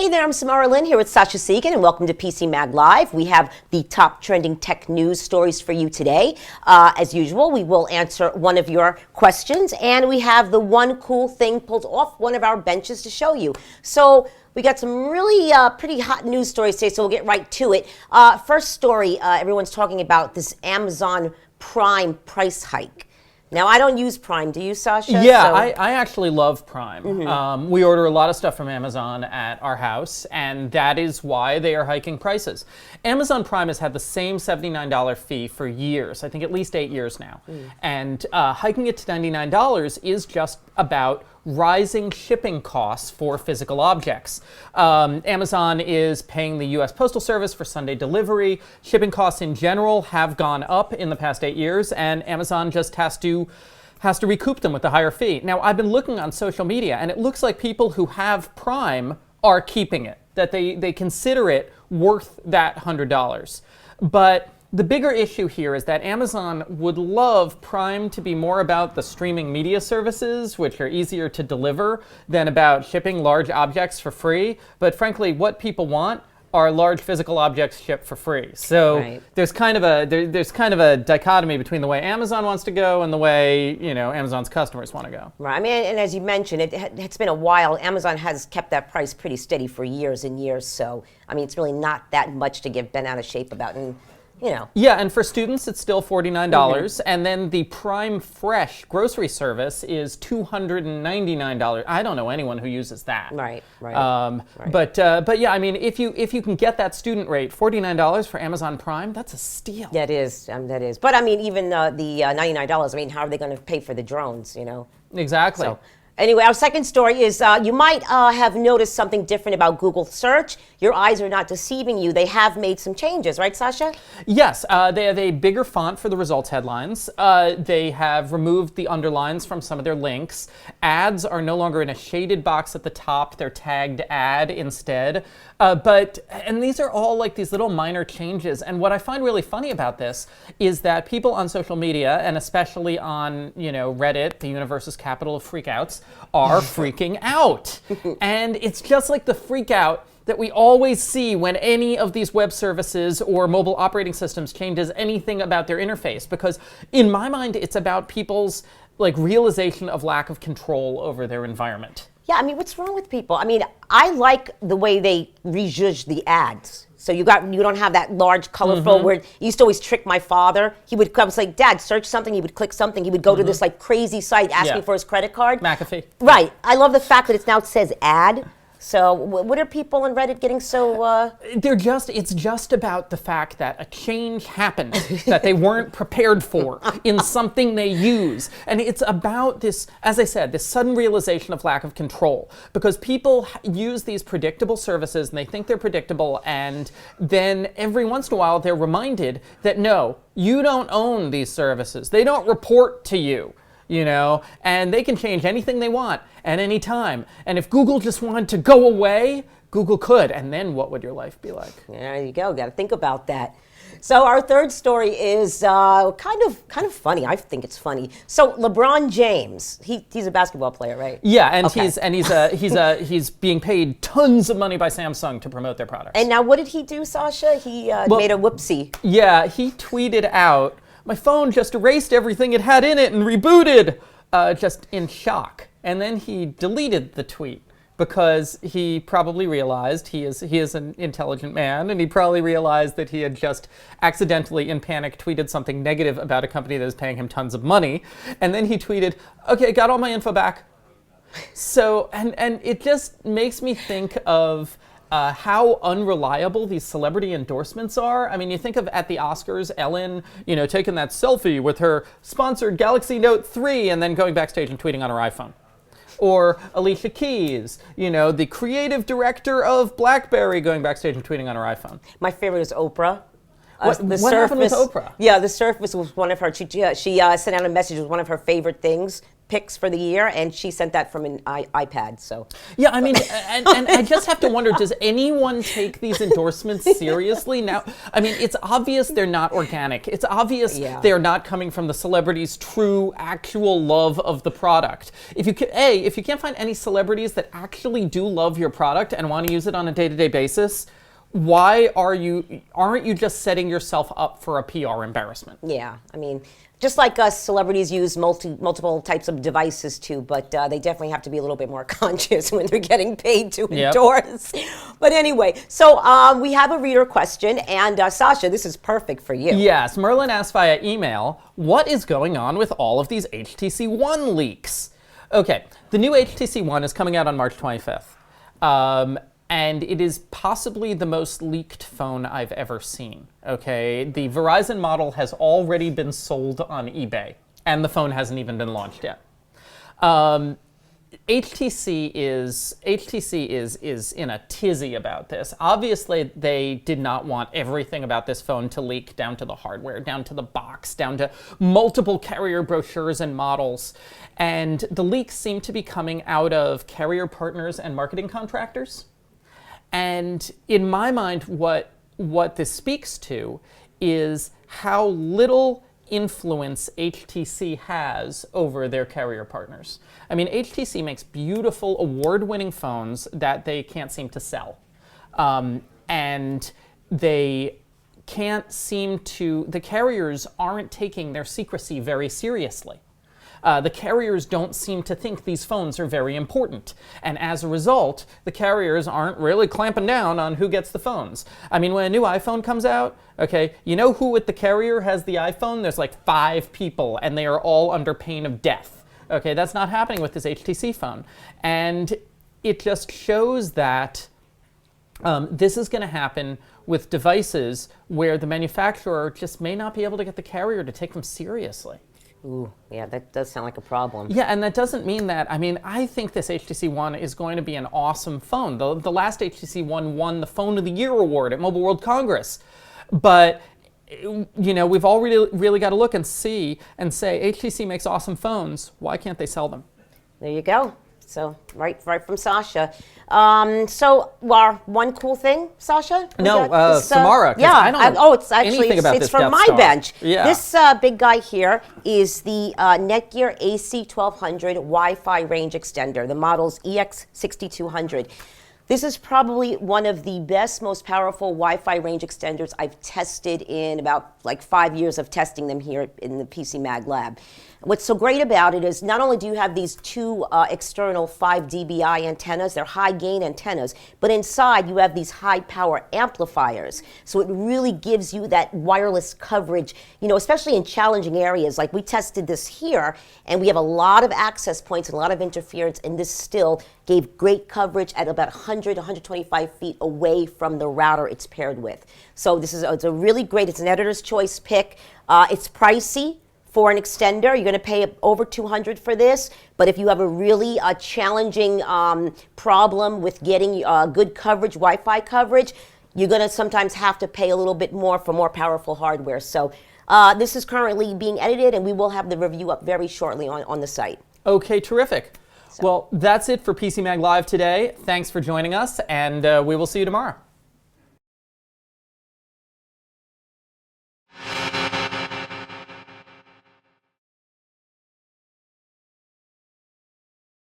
Hey there, I'm Samara Lynn here with Sasha Segan, and welcome to PCMag Live. We have the top trending tech news stories for you today. As usual, we will answer one of your questions, and we have the one cool thing pulled off one of our benches to show you. So we got some really pretty hot news stories today, so we'll get right to it. First story, everyone's talking about this Amazon Prime price hike. Now, I don't use Prime. Do you, Sasha? Yeah, so I actually love Prime. Mm-hmm. We order a lot of stuff from Amazon at our house, and that is why they are hiking prices. Amazon Prime has had the same $79 fee for years, I think at least 8 years now. And hiking it to $99 is just about rising shipping costs for physical objects. Amazon is paying the U.S. Postal Service for Sunday delivery. Shipping costs in general have gone up in the past 8 years, and Amazon just has to recoup them with the higher fee. Now, I've been looking on social media, and it looks like people who have Prime are keeping it, that they consider it worth that $100. But the bigger issue here is that Amazon would love Prime to be more about the streaming media services, which are easier to deliver, than about shipping large objects for free. But frankly, what people want are large physical objects shipped for free. So there's kind of a dichotomy between the way Amazon wants to go and the way Amazon's customers want to go. Right. I mean, and as you mentioned, it's been a while. Amazon has kept that price pretty steady for years and years. So I mean, it's really not that much to get bent out of shape about. And yeah, and for students, it's still $49, and then the Prime Fresh grocery service is $299. I don't know anyone who uses that. Right. But yeah, I mean, if you can get that student rate, $49 for Amazon Prime, that's a steal. That is. But I mean, even the $99. I mean, how are they going to pay for the drones? Exactly. So, anyway, our second story is you might have noticed something different about Google search. Your eyes are not deceiving you. They have made some changes, right, Sasha? Yes, they have a bigger font for the results headlines. They have removed the underlines from some of their links. Ads are no longer in a shaded box at the top. They're tagged ad instead. And these are all like these little minor changes. And what I find really funny about this is that people on social media, and especially on Reddit, the universe's capital of freakouts, are freaking out. And it's just like the freak out that we always see when any of these web services or mobile operating systems changes anything about their interface. Because in my mind, it's about people's realization of lack of control over their environment. Yeah, I mean, what's wrong with people? I mean, I like the way they rejudge the ads. So you don't have that large, colorful where you used to always trick my father. He would come say, Dad, search something. He would click something. He would go to this crazy site asking for his credit card. McAfee. Right. I love the fact that it says ad. So what are people on Reddit getting so... It's just about the fact that a change happened that they weren't prepared for in something they use. And it's about this, as I said, this sudden realization of lack of control. Because people use these predictable services and they think they're predictable, and then every once in a while they're reminded that no, you don't own these services. They don't report to you. And they can change anything they want at any time. And if Google just wanted to go away, Google could. And then what would your life be like? There you go. Got to think about that. So our third story is kind of funny. I think it's funny. So LeBron James, he's a basketball player, right? Yeah, and he's being paid tons of money by Samsung to promote their products. And now what did he do, Sasha? He made a whoopsie. Yeah, he tweeted out, "My phone just erased everything it had in it and rebooted," just in shock. And then he deleted the tweet because he probably realized he is an intelligent man, and he probably realized that he had just accidentally, in panic, tweeted something negative about a company that is paying him tons of money. And then he tweeted, "Okay, got all my info back." So, and it just makes me think of how unreliable these celebrity endorsements are. I mean, you think of at the Oscars, Ellen, taking that selfie with her sponsored Galaxy Note 3 and then going backstage and tweeting on her iPhone. Or Alicia Keys, the creative director of BlackBerry, going backstage and tweeting on her iPhone. My favorite is Oprah. What happened with Oprah? Yeah, The Surface was one of her. She sent out a message with one of her favorite things. picks for the year, and she sent that from an iPad. So yeah, I mean, and I just have to wonder, does anyone take these endorsements seriously now? I mean, it's obvious they're not organic. It's obvious they're not coming from the celebrity's true, actual love of the product. If you can't find any celebrities that actually do love your product and want to use it on a day-to-day basis, why aren't you just setting yourself up for a PR embarrassment? Yeah, I mean, just like us, celebrities use multiple types of devices too, but they definitely have to be a little bit more conscious when they're getting paid to endorse. But anyway, so we have a reader question, and Sasha, this is perfect for you. Yes, Merlin asked via email, what is going on with all of these HTC One leaks? Okay, the new HTC One is coming out on March 25th. And it is possibly the most leaked phone I've ever seen, okay? The Verizon model has already been sold on eBay, and the phone hasn't even been launched yet. HTC is in a tizzy about this. Obviously, they did not want everything about this phone to leak, down to the hardware, down to the box, down to multiple carrier brochures and models. And the leaks seem to be coming out of carrier partners and marketing contractors. And in my mind, what this speaks to is how little influence HTC has over their carrier partners. I mean, HTC makes beautiful, award-winning phones that they can't seem to sell. And they can't seem to, the carriers aren't taking their secrecy very seriously. The carriers don't seem to think these phones are very important. And as a result, the carriers aren't really clamping down on who gets the phones. I mean, when a new iPhone comes out, okay, you know who at the carrier has the iPhone? There's like 5 people, and they are all under pain of death. Okay, that's not happening with this HTC phone. And it just shows that this is going to happen with devices where the manufacturer just may not be able to get the carrier to take them seriously. Ooh, yeah, that does sound like a problem. Yeah, and that doesn't mean that, I mean, I think this HTC One is going to be an awesome phone. The last HTC One won the Phone of the Year award at Mobile World Congress. But, you know, we've all really got to look and see and say, HTC makes awesome phones. Why can't they sell them? There you go. So, right from Sasha. So, one cool thing, Sasha? No, Samara. Yeah, I don't know it's actually anything about it's this from Death my Star. bench. Yeah. This big guy here is the Netgear AC1200 Wi-Fi range extender. The model's EX6200. This is probably one of the best, most powerful Wi-Fi range extenders I've tested in about like 5 years of testing them here in the PCMag lab. What's so great about it is not only do you have these 2 external 5 dBi antennas, they're high gain antennas, but inside you have these high power amplifiers. So it really gives you that wireless coverage, you know, especially in challenging areas. Like we tested this here, and we have a lot of access points and a lot of interference, and this still gave great coverage at about 100, 125 feet away from the router it's paired with. So this is it's a really great, it's an editor's choice pick. It's pricey. For an extender, you're going to pay over $200 for this. But if you have a really challenging problem with getting good coverage, Wi-Fi coverage, you're going to sometimes have to pay a little bit more for more powerful hardware. So this is currently being edited, and we will have the review up very shortly on the site. Okay, terrific. So. Well, that's it for PCMag Live today. Thanks for joining us, and we will see you tomorrow.